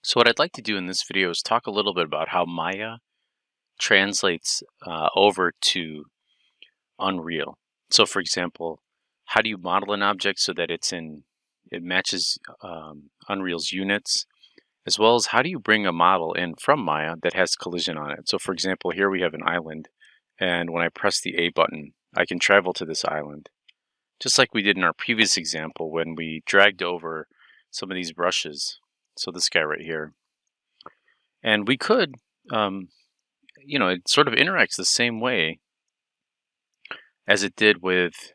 So what I'd like to do in this video is talk a little bit about how Maya translates over to Unreal. So for example, how do you model an object so that it matches Unreal's units, as well as how do you bring a model in from Maya that has collision on it. So for example, here we have an island, and when I press the A button, I can travel to this island. Just like we did in our previous example when we dragged over some of these brushes. So this guy right here. And we could um, it sort of interacts the same way as it did with,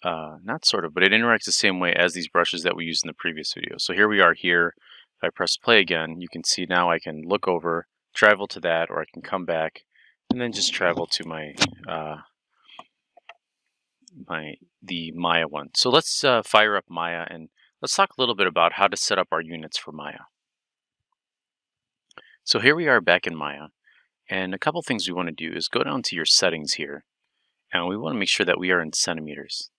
not sort of, but it interacts the same way as these brushes that we used in the previous video. So here we are here. If I press play again, you can see now I can look over, travel to that, or I can come back and then just travel to the Maya one. So let's fire up Maya and let's talk a little bit about how to set up our units for Maya. So here we are back in Maya. And a couple things we want to do is go down to your settings here, and we want to make sure that we are in centimeters.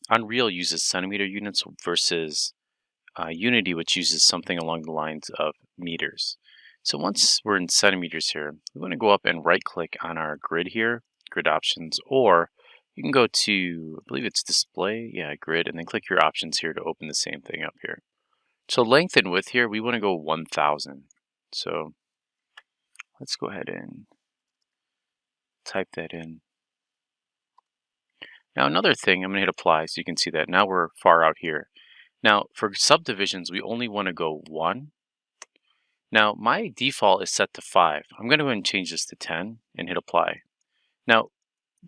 Unreal uses centimeter units versus Unity, which uses something along the lines of meters. So once we're in centimeters here, we want to go up and right-click on our grid here, grid options, or you can go to, I believe it's display, yeah, grid, and then click your options here to open the same thing up here. So length and width here, we want to go 1000. So let's go ahead and type that in. Now another thing, I'm going to hit apply so you can see that. Now we're far out here. Now for subdivisions, we only want to go 1. Now my default is set to 5. I'm going to go ahead and change this to 10 and hit apply. Now,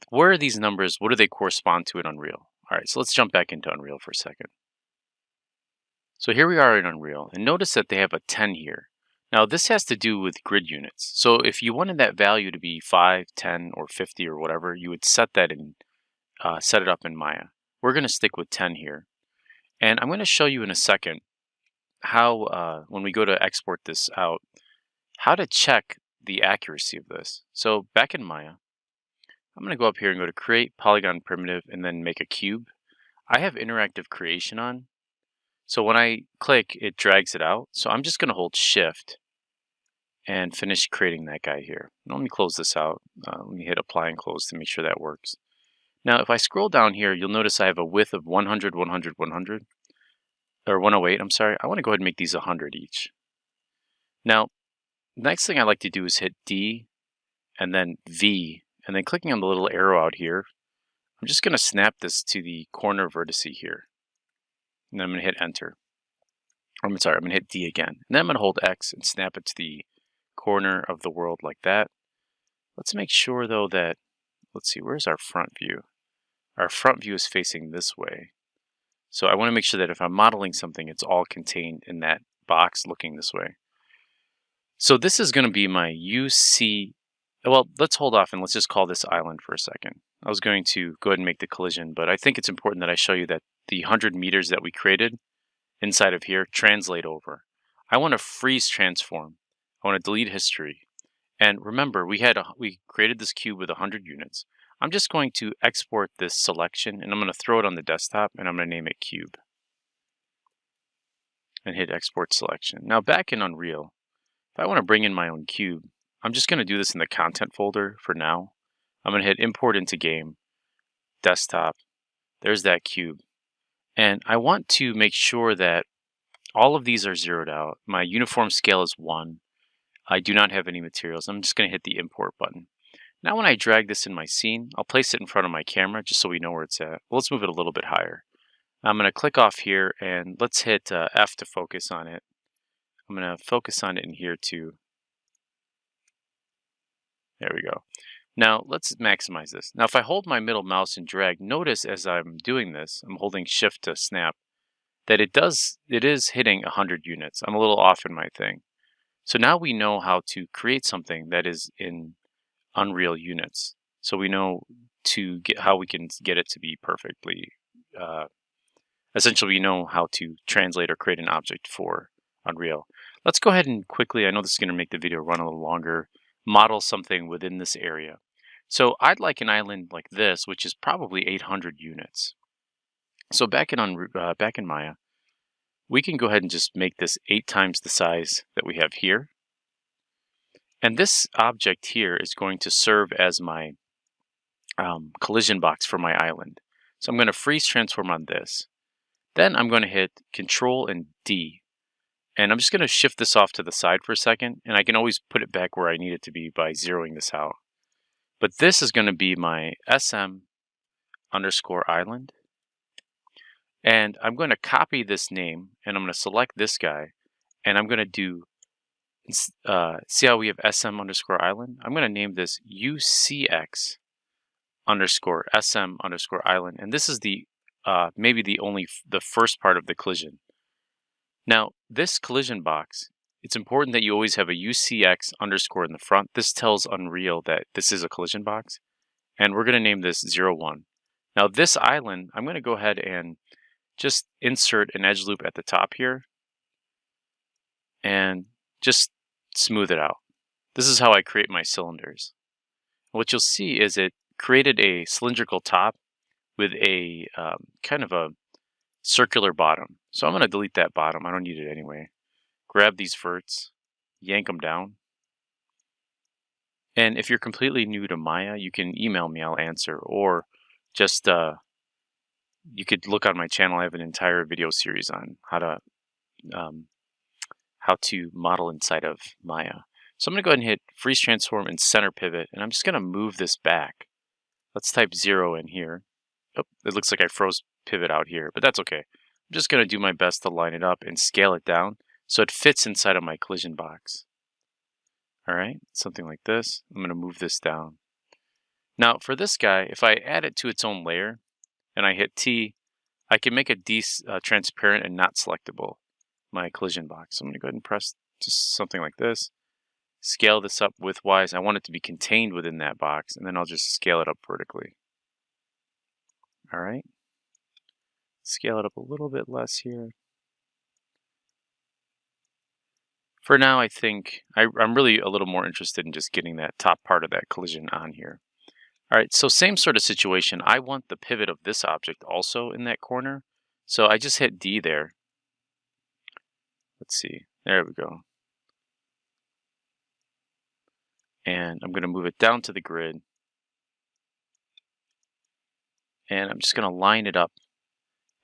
where are these numbers? What do they correspond to in Unreal? All right, so let's jump back into Unreal for a second. So here we are in Unreal, and notice that they have a 10 here. Now this has to do with grid units. So if you wanted that value to be 5, 10, or 50 or whatever, you would set that in, set it up in Maya. We're going to stick with 10 here. And I'm going to show you in a second how, when we go to export this out, how to check the accuracy of this. So back in Maya, I'm going to go up here and go to Create Polygon Primitive and then make a cube. I have interactive creation on. So when I click, it drags it out. So I'm just going to hold Shift and finish creating that guy here. Now let me close this out. Let me hit apply and close to make sure that works. Now if I scroll down here, you'll notice I have a width of 100, 100, 100, or 108, I'm sorry. I want to go ahead and make these 100 each. Now, the next thing I like to do is hit D and then V, and then clicking on the little arrow out here, I'm just going to snap this to the corner vertex here. And then I'm going to hit enter. I'm sorry, I'm going to hit D again. And then I'm going to hold X and snap it to the corner of the world like that. Let's make sure though that, let's see, where's our front view? Our front view is facing this way. So I want to make sure that if I'm modeling something, it's all contained in that box looking this way. So this is going to be my UC. Well, let's hold off and let's just call this island for a second. I was going to go ahead and make the collision, but I think it's important that I show you that the 100 meters that we created inside of here translate over. I want to freeze transform. I want to delete history. And remember, we created this cube with 100 units. I'm just going to export this selection and I'm going to throw it on the desktop and I'm going to name it cube. And hit export selection. Now back in Unreal, if I want to bring in my own cube, I'm just going to do this in the content folder for now. I'm going to hit import into game, desktop. There's that cube. And I want to make sure that all of these are zeroed out. My uniform scale is 1. I do not have any materials. I'm just going to hit the import button. Now when I drag this in my scene, I'll place it in front of my camera just so we know where it's at. Well, let's move it a little bit higher. I'm going to click off here and let's hit F to focus on it. I'm going to focus on it in here too. There we go. Now let's maximize this. Now if I hold my middle mouse and drag, notice as I'm doing this, I'm holding shift to snap, that it is hitting 100 units. I'm a little off in my thing. So now we know how to create something that is in Unreal units. So we know how we can get it to be perfectly, essentially we know how to translate or create an object for Unreal. Let's go ahead and quickly, I know this is going to make the video run a little longer, model something within this area. So I'd like an island like this, which is probably 800 units. So back in Maya, we can go ahead and just make this 8 times the size that we have here. And this object here is going to serve as my collision box for my island. So I'm going to freeze transform on this. Then I'm going to hit Control and D. And I'm just going to shift this off to the side for a second. And I can always put it back where I need it to be by zeroing this out. But this is going to be my SM underscore island. And I'm going to copy this name. And I'm going to select this guy. And I'm going to do, see how we have SM underscore island? I'm going to name this UCX underscore SM underscore island. And this is the maybe the first part of the collision. Now, this collision box, it's important that you always have a UCX underscore in the front. This tells Unreal that this is a collision box. And we're going to name this 01. Now, this island, I'm going to go ahead and just insert an edge loop at the top here. And just smooth it out. This is how I create my cylinders. What you'll see is it created a cylindrical top with a kind of a circular bottom. So I'm going to delete that bottom. I don't need it anyway. Grab these verts, yank them down. And if you're completely new to Maya, you can email me, I'll answer. Or just, you could look on my channel. I have an entire video series on how to model inside of Maya. So I'm going to go ahead and hit Freeze Transform and Center Pivot. And I'm just going to move this back. Let's type 0 in here. Oh, it looks like I froze pivot out here, but that's okay. I'm just going to do my best to line it up and scale it down so it fits inside of my collision box. All right, something like this. I'm going to move this down. Now for this guy, if I add it to its own layer and I hit T, I can make it transparent and not selectable, my collision box. So I'm going to go ahead and press just something like this. Scale this up widthwise. I want it to be contained within that box, and then I'll just scale it up vertically. All right. Scale it up a little bit less here. For now, I think I'm really a little more interested in just getting that top part of that collision on here. All right, so same sort of situation. I want the pivot of this object also in that corner. So I just hit D there. Let's see. There we go. And I'm going to move it down to the grid. And I'm just going to line it up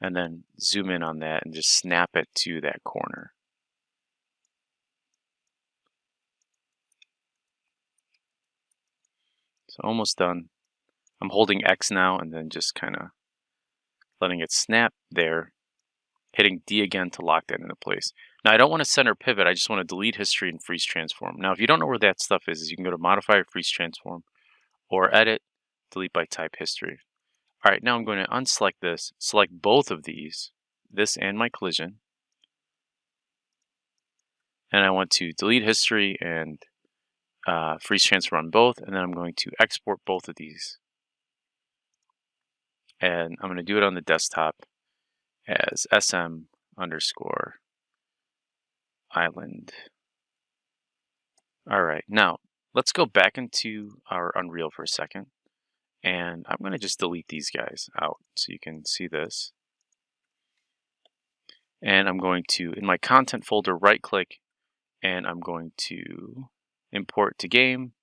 and then zoom in on that and just snap it to that corner. So almost done. I'm holding X now and then just kind of letting it snap there, hitting D again to lock that into place. Now I don't want to center pivot, I just want to delete history and freeze transform. Now if you don't know where that stuff is, you can go to modify or freeze transform or edit, delete by type history. All right, now I'm going to unselect this, select both of these, this and my collision. And I want to delete history and freeze transfer on both, and then I'm going to export both of these. And I'm going to do it on the desktop as SM underscore island. All right, now let's go back into our Unreal for a second. And I'm going to just delete these guys out so you can see this. And I'm going to, in my content folder, right click, and I'm going to import to game.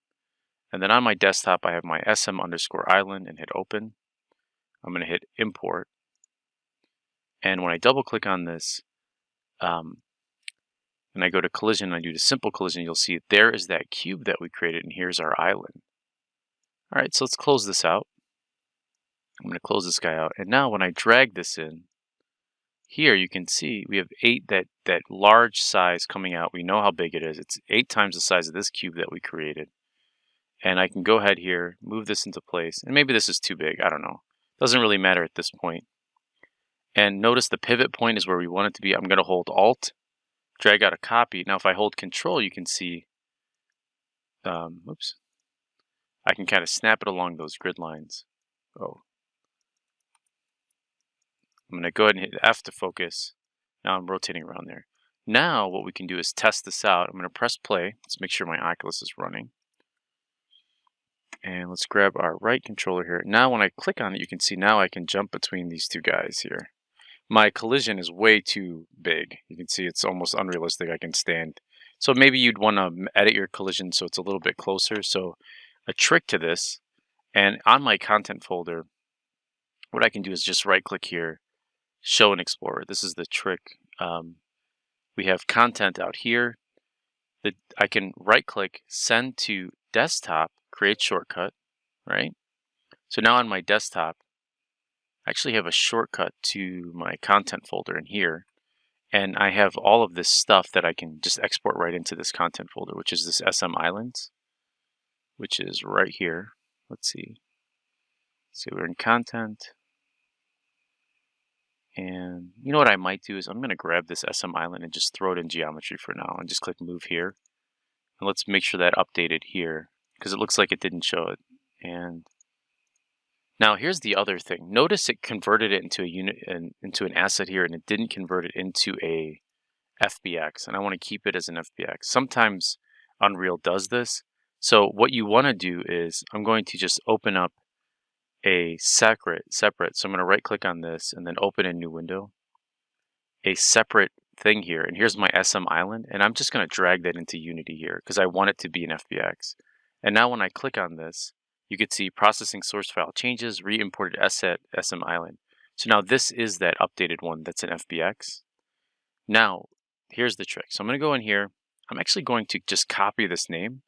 And then on my desktop, I have my SM underscore island and hit open. I'm going to hit import. And when I double click on this, and I go to collision, I do the simple collision, you'll see there is that cube that we created, and here's our island. All right, so let's close this out. I'm going to close this guy out. And now when I drag this in, here you can see we have 8, that large size coming out. We know how big it is. It's 8 times the size of this cube that we created. And I can go ahead here, move this into place. And maybe this is too big, I don't know. Doesn't really matter at this point. And notice the pivot point is where we want it to be. I'm going to hold Alt, drag out a copy. Now if I hold Control, you can see, oops, I can kind of snap it along those grid lines. Oh. I'm going to go ahead and hit F to focus. Now I'm rotating around there. Now what we can do is test this out. I'm going to press play. Let's make sure my Oculus is running. And let's grab our right controller here. Now when I click on it, you can see now I can jump between these two guys here. my collision is way too big. You can see it's almost unrealistic I can stand. So maybe you'd want to edit your collision so it's a little bit closer. So a trick to this, and on my content folder, what I can do is just right click here, show in Explorer. This is the trick. We have content out here that I can right click, send to desktop, create shortcut, right? So now on my desktop, I actually have a shortcut to my content folder in here. And I have all of this stuff that I can just export right into this content folder, which is this SM Islands, which is right here. Let's see. So we're in content. And you know what I might do is I'm going to grab this SM Island and just throw it in geometry for now and just click move here. And let's make sure that updated here because it looks like it didn't show it. And now here's the other thing. Notice it converted it into a unit and into an asset here, and it didn't convert it into a FBX, and I want to keep it as an FBX. Sometimes Unreal does this. So what you want to do is I'm going to just open up a separate. So I'm going to right click on this and then open a new window, a separate thing here. And here's my SM Island, and I'm just going to drag that into Unity here because I want it to be an FBX. And now when I click on this, you can see processing source file changes, re-imported asset SM Island. So now this is that updated one that's an FBX. Now, here's the trick. So I'm going to go in here. I'm actually going to just copy this name,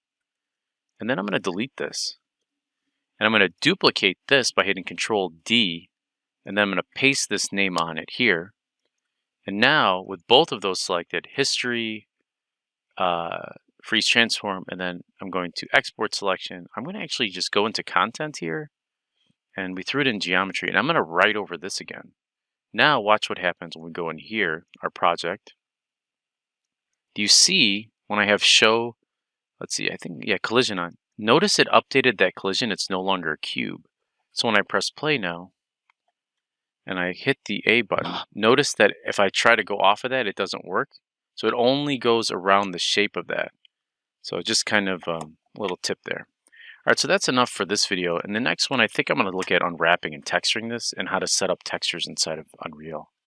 and then I'm going to delete this. And I'm going to duplicate this by hitting Control D, and then I'm going to paste this name on it here. And now, with both of those selected, history, freeze transform, and then I'm going to export selection. I'm going to actually just go into content here, and we threw it in geometry, and I'm going to write over this again. Now watch what happens when we go in here, our project. Do you see when I have show, let's see, I think, yeah, collision on. Notice it updated that collision, it's no longer a cube. So when I press play now, and I hit the A button, notice that if I try to go off of that, it doesn't work. So it only goes around the shape of that. So just kind of a little tip there. All right, so that's enough for this video. And the next one, I think I'm going to look at unwrapping and texturing this and how to set up textures inside of Unreal.